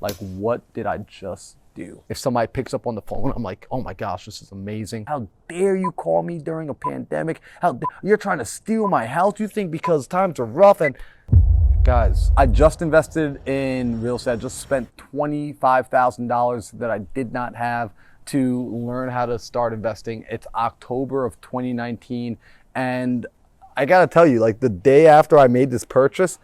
Like, what did I just do? If somebody picks up on the phone, I'm like, oh my gosh, this is amazing. How dare you call me during a pandemic? You're trying to steal my house? You think because times are rough? And guys, I just invested in real estate. I just spent $25,000 that I did not have to learn how to start investing. It's October of 2019. And I gotta tell you, like the day after I made this purchase,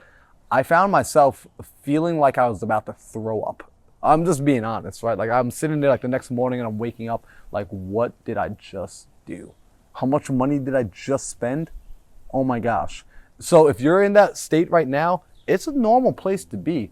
I found myself feeling like I was about to throw up. I'm just being honest, right? Like I'm sitting there like the next morning and I'm waking up like, what did I just do? How much money did I just spend? Oh my gosh. So if you're in that state right now, it's a normal place to be.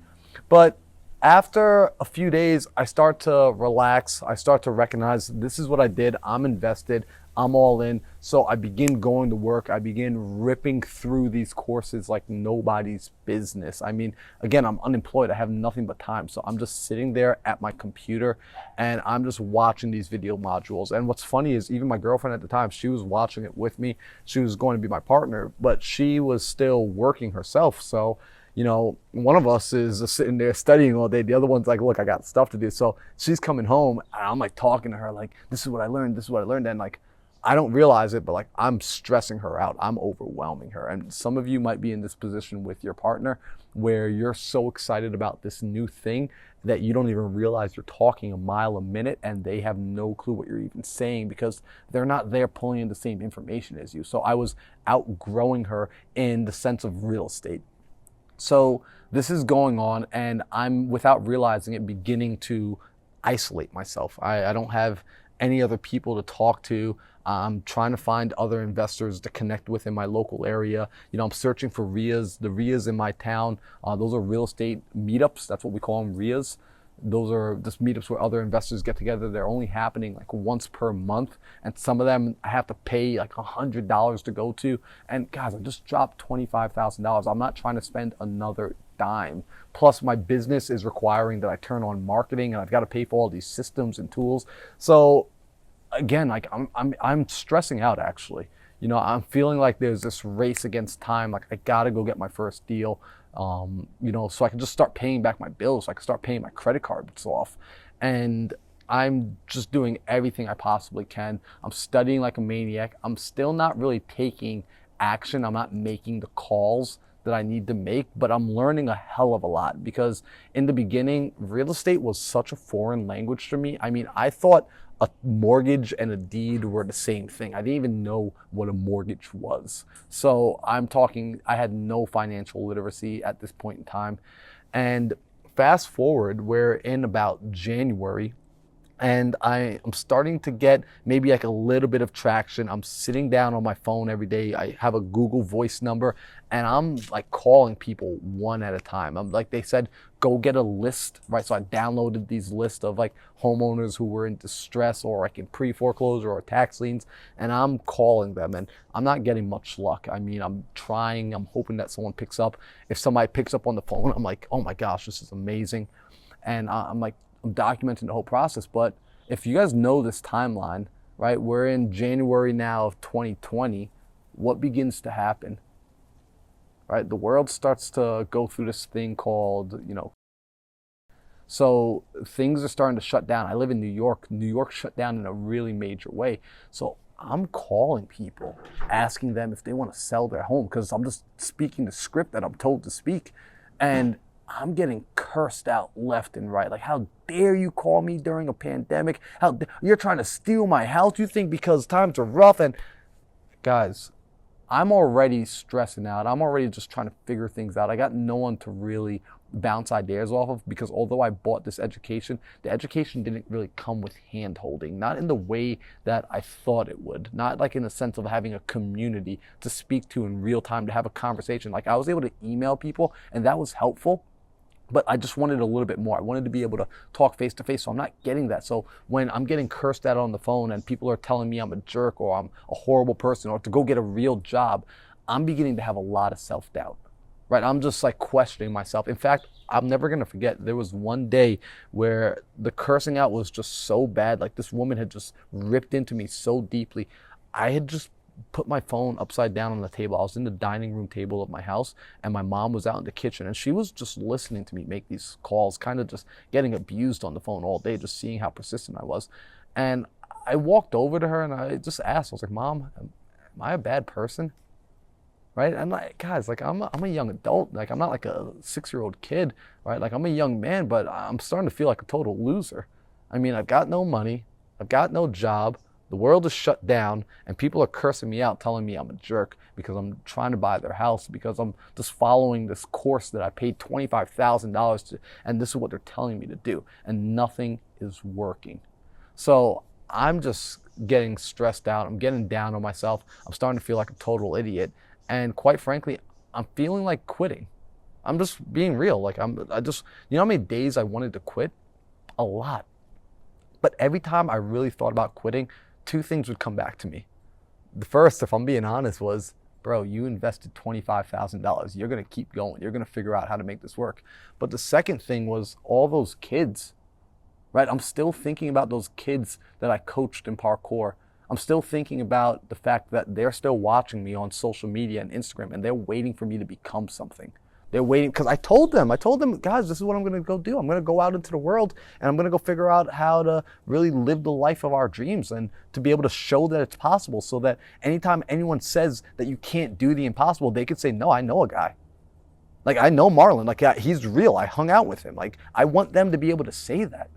But after a few days, I start to relax. I start to recognize this is what I did. I'm invested. I'm all in. So I begin going to work. I begin ripping through these courses like nobody's business. I mean, again, I'm unemployed. I have nothing but time. So I'm just sitting there at my computer and I'm just watching these video modules. And what's funny is even my girlfriend at the time, she was watching it with me. She was going to be my partner, but she was still working herself. So you know, one of us is just sitting there studying all day. The other one's like, look, I got stuff to do. So she's coming home and I'm like talking to her like, this is what I learned. This is what I learned. And like, I don't realize it, but like I'm stressing her out. I'm overwhelming her. And some of you might be in this position with your partner where you're so excited about this new thing that you don't even realize you're talking a mile a minute and they have no clue what you're even saying because they're not there pulling in the same information as you. So I was outgrowing her in the sense of real estate. So this is going on and I'm, without realizing it, beginning to isolate myself. I don't have any other people to talk to. I'm trying to find other investors to connect with in my local area. You know, I'm searching for RIAs. The RIAs in my town, those are real estate meetups. That's what we call them, RIAs. Those are just meetups where other investors get together. They're only happening like once per month. And some of them I have to pay like $100 to go to. And guys, I just dropped $25,000. I'm not trying to spend another dime. Plus my business is requiring that I turn on marketing and I've got to pay for all these systems and tools. So again, like I'm stressing out actually. You know, I'm feeling like there's this race against time. Like I gotta go get my first deal. You know, so I can just start paying back my bills. So I can start paying my credit cards off. And I'm just doing everything I possibly can. I'm studying like a maniac. I'm still not really taking action. I'm not making the calls that I need to make, but I'm learning a hell of a lot because in the beginning, real estate was such a foreign language to me. I mean, I thought a mortgage and a deed were the same thing. I didn't even know what a mortgage was. So I'm talking, I had no financial literacy at this point in time. And fast forward, we're in about January and I am starting to get maybe like a little bit of traction. I'm sitting down on my phone every day. I have a Google Voice number and I'm like calling people one at a time. I'm like, they said, go get a list, right? So I downloaded these lists of like homeowners who were in distress or like in pre-foreclosure or tax liens. And I'm calling them and I'm not getting much luck. I mean, I'm trying, I'm hoping that someone picks up. If somebody picks up on the phone, I'm like, oh my gosh, this is amazing. And I'm documenting the whole process. But if you guys know this timeline, right, we're in January now of 2020, what begins to happen? Right, the world starts to go through this thing called, you know, so things are starting to shut down. I live in New York. New York shut down in a really major way. So I'm calling people, asking them if they want to sell their home because I'm just speaking the script that I'm told to speak. And I'm getting cursed out left and right. Like, how dare you call me during a pandemic? You're trying to steal my house? You think because times are rough? And guys, I'm already stressing out. I'm already just trying to figure things out. I got no one to really bounce ideas off of because although I bought this education, the education didn't really come with hand holding, not in the way that I thought it would, not like in the sense of having a community to speak to in real time, to have a conversation. Like I was able to email people and that was helpful. But I just wanted a little bit more. I wanted to be able to talk face to face, so I'm not getting that. So when I'm getting cursed at on the phone and people are telling me I'm a jerk or I'm a horrible person or to go get a real job, I'm beginning to have a lot of self-doubt, right? I'm just like questioning myself. In fact, I'm never gonna forget, there was one day where the cursing out was just so bad. Like this woman had just ripped into me so deeply. I had just put my phone upside down on the table. I was in the dining room table of my house, and my mom was out in the kitchen, and she was just listening to me make these calls, kind of just getting abused on the phone all day, just seeing how persistent I was. And I walked over to her and I just asked, I was like, Mom, am I a bad person? Right? I'm like, guys, like I'm a young adult. Like I'm not like a 6-year-old kid, right? Like I'm a young man, but I'm starting to feel like a total loser. I mean, I've got no money, I've got no job, the world is shut down, and people are cursing me out, telling me I'm a jerk because I'm trying to buy their house, because I'm just following this course that I paid $25,000 to, and this is what they're telling me to do, and nothing is working. So I'm just getting stressed out. I'm getting down on myself. I'm starting to feel like a total idiot. And quite frankly, I'm feeling like quitting. I'm just being real. Like I just, you know how many days I wanted to quit? A lot. But every time I really thought about quitting, 2 things would come back to me. The first, if I'm being honest, was, bro, you invested $25,000. You're going to keep going. You're going to figure out how to make this work. But the second thing was all those kids, right? I'm still thinking about those kids that I coached in parkour. I'm still thinking about the fact that they're still watching me on social media and Instagram, and they're waiting for me to become something. They're waiting, because I told them, guys, this is what I'm going to go do. I'm going to go out into the world, and I'm going to go figure out how to really live the life of our dreams, and to be able to show that it's possible, so that anytime anyone says that you can't do the impossible, they could say, no, I know a guy. Like, I know Marlon. Like, yeah, he's real. I hung out with him. Like, I want them to be able to say that.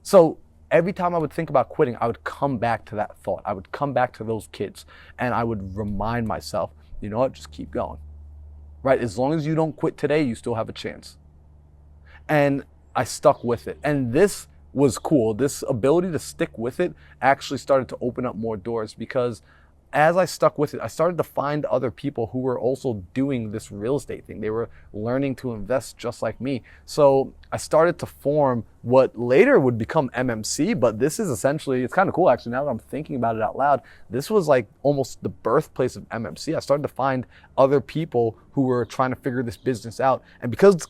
So every time I would think about quitting, I would come back to that thought. I would come back to those kids, and I would remind myself, you know what, just keep going. Right? As long as you don't quit today, you still have a chance. And I stuck with it. And this was cool. This ability to stick with it actually started to open up more doors, because as I stuck with it, I started to find other people who were also doing this real estate thing. They were learning to invest just like me. So I started to form what later would become MMC, but this is essentially, it's kind of cool actually, now that I'm thinking about it out loud, this was like almost the birthplace of MMC. I started to find other people who were trying to figure this business out. And because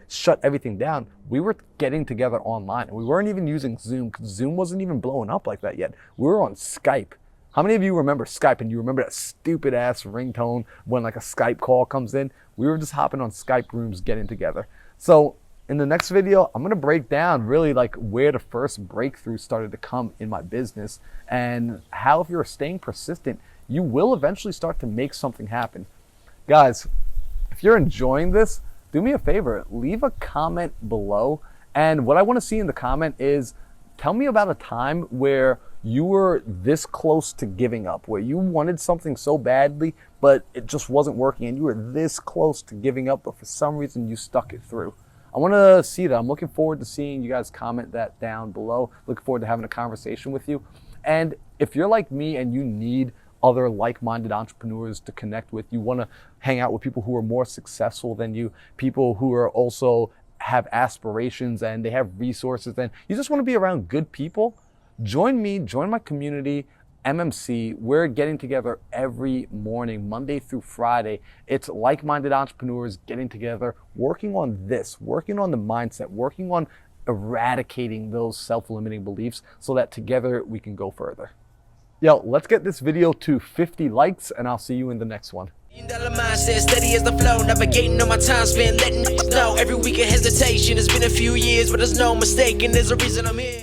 shut everything down, we were getting together online, and we weren't even using Zoom, because Zoom wasn't even blowing up like that yet. We were on Skype. How many of you remember Skype, and you remember that stupid ass ringtone when like a Skype call comes in? We were just hopping on Skype rooms getting together. So in the next video, I'm gonna break down really like where the first breakthrough started to come in my business, and how if you're staying persistent, you will eventually start to make something happen. Guys, if you're enjoying this, do me a favor, leave a comment below. And what I wanna see in the comment is, tell me about a time where you were this close to giving up, where you wanted something so badly, but it just wasn't working, and you were this close to giving up, but for some reason you stuck it through. I want to see that. I'm looking forward to seeing you guys comment that down below. Looking forward to having a conversation with you. And if you're like me and you need other like-minded entrepreneurs to connect with, you want to hang out with people who are more successful than you, people who are also have aspirations and they have resources, and you just want to be around good people, join me, join my community, MMC. We're getting together every morning, Monday through Friday. It's like-minded entrepreneurs getting together, working on this, working on the mindset, working on eradicating those self-limiting beliefs, so that together we can go further. Yo, let's get this video to 50 likes, and I'll see you in the next one. Mindset, steady as the flow, navigating on my time spent letting know every week of hesitation. It's been a few years, but there's no mistake, and there's a reason I'm here.